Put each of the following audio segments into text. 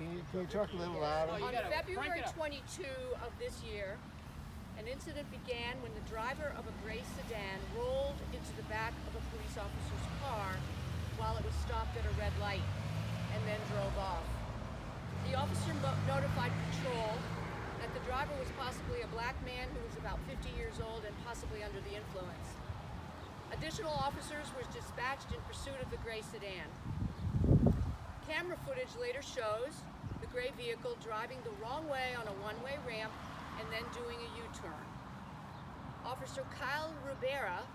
Can you talk a little louder? On February 22 of this year, an incident began when the driver of a gray sedan rolled into the back of a police officer's car while it was stopped at a red light and then drove off. The officer notified patrol that the driver was possibly a black man who was about 50 years old and possibly under the influence. Additional officers were dispatched in pursuit of the gray sedan. Camera footage later shows the gray vehicle driving the wrong way on a one-way ramp and then doing a U-turn. Officer Kyle Ribera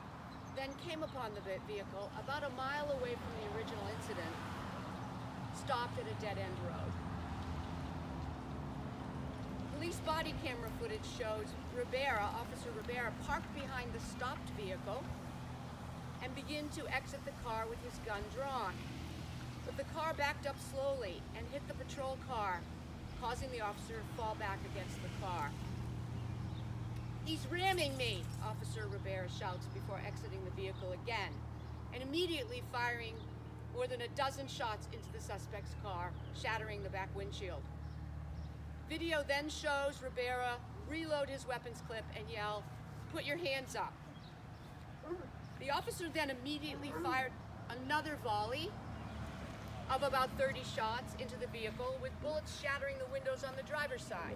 then came upon the vehicle about a mile away from the original incident, stopped at a dead-end road. Police body camera footage shows Officer Ribera parked behind the stopped vehicle and begin to exit the car with his gun drawn. But the car backed up slowly and hit the patrol car, causing the officer to fall back against the car. "He's ramming me," Officer Ribera shouts before exiting the vehicle again, and immediately firing more than a dozen shots into the suspect's car, shattering the back windshield. Video then shows Ribera reload his weapons clip and yell, "Put your hands up." The officer then immediately fired another volley of about 30 shots into the vehicle, with bullets shattering the windows on the driver's side,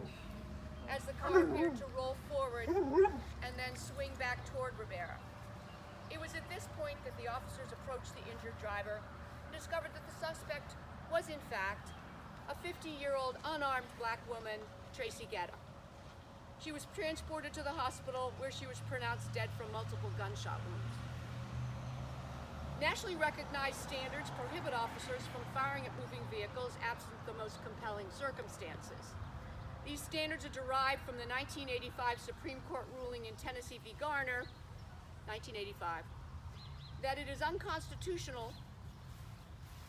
as the car appeared to roll forward and then swing back toward Ribera. It was at this point that the officers approached the injured driver and discovered that the suspect was in fact a 50-year-old unarmed black woman, Tracy Gaeta. She was transported to the hospital where she was pronounced dead from multiple gunshot wounds. Nationally recognized standards prohibit officers from firing at moving vehicles absent the most compelling circumstances. These standards are derived from the 1985 Supreme Court ruling in Tennessee v. Garner, 1985, that it is unconstitutional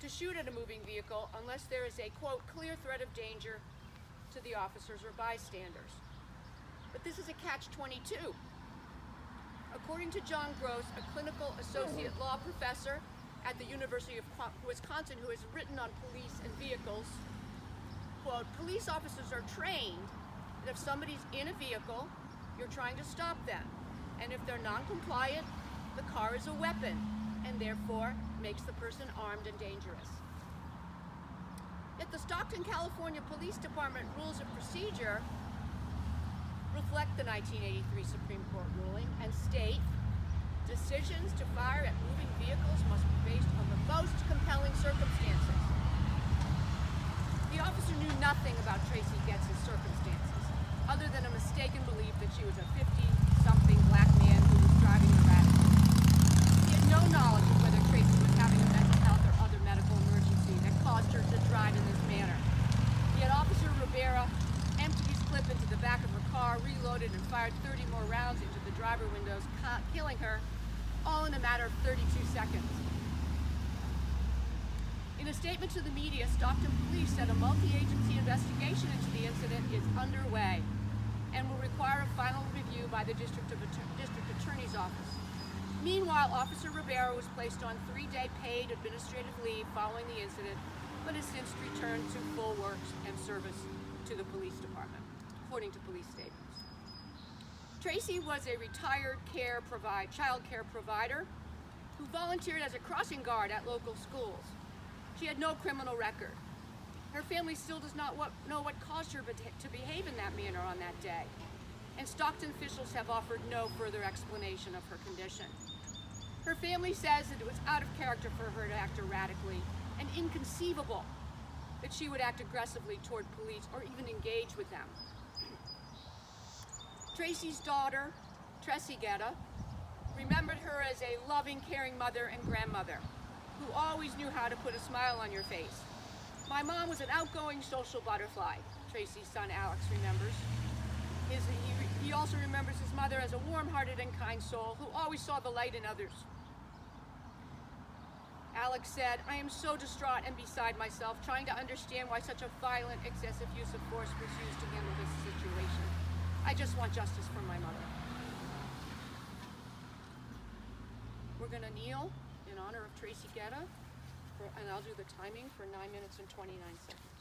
to shoot at a moving vehicle unless there is a, quote, clear threat of danger to the officers or bystanders. But this is a catch-22. According to John Gross, a clinical associate law professor at the University of Wisconsin who has written on police and vehicles, quote, police officers are trained that if somebody's in a vehicle, you're trying to stop them. And if they're non-compliant, the car is a weapon and therefore makes the person armed and dangerous. Yet the Stockton, California Police Department rules of procedure reflect the 1983 Supreme Court ruling and state decisions to fire at moving vehicles must be based on the most compelling circumstances. The officer knew nothing about Tracy Gaeta's circumstances, other than a mistaken belief that she was a 50-something black man who was driving erratically. He had no knowledge of whether Tracy was having a mental health or other medical emergency that caused her to drive in this manner. Yet Officer Ribera emptied his clip into the back of her car, reloaded, and fired 30 more rounds into the driver windows, killing her, all in a matter of 32 seconds. In a statement to the media, Stockton Police said a multi-agency investigation into the incident is underway and will require a final review by the District Attorney's Office. Meanwhile, Officer Ribera was placed on 3-day paid administrative leave following the incident, but has since returned to full work and service to the police department, according to police statements. Tracy was a retired child care provider who volunteered as a crossing guard at local schools. She had no criminal record. Her family still does not know what caused her to behave in that manner on that day, and Stockton officials have offered no further explanation of her condition. Her family says that it was out of character for her to act erratically and inconceivable that she would act aggressively toward police or even engage with them. Tracy's daughter, Tracy Gaeta, remembered her as a loving, caring mother and grandmother who always knew how to put a smile on your face. "My mom was an outgoing social butterfly," Tracy's son Alex remembers. He also remembers his mother as a warm-hearted and kind soul who always saw the light in others. Alex said, "I am so distraught and beside myself, trying to understand why such a violent, excessive use of force was used to handle this situation. I just want justice for my mother." We're going to kneel in honor of Tracy Gaeta, and I'll do the timing for 9 minutes and 29 seconds.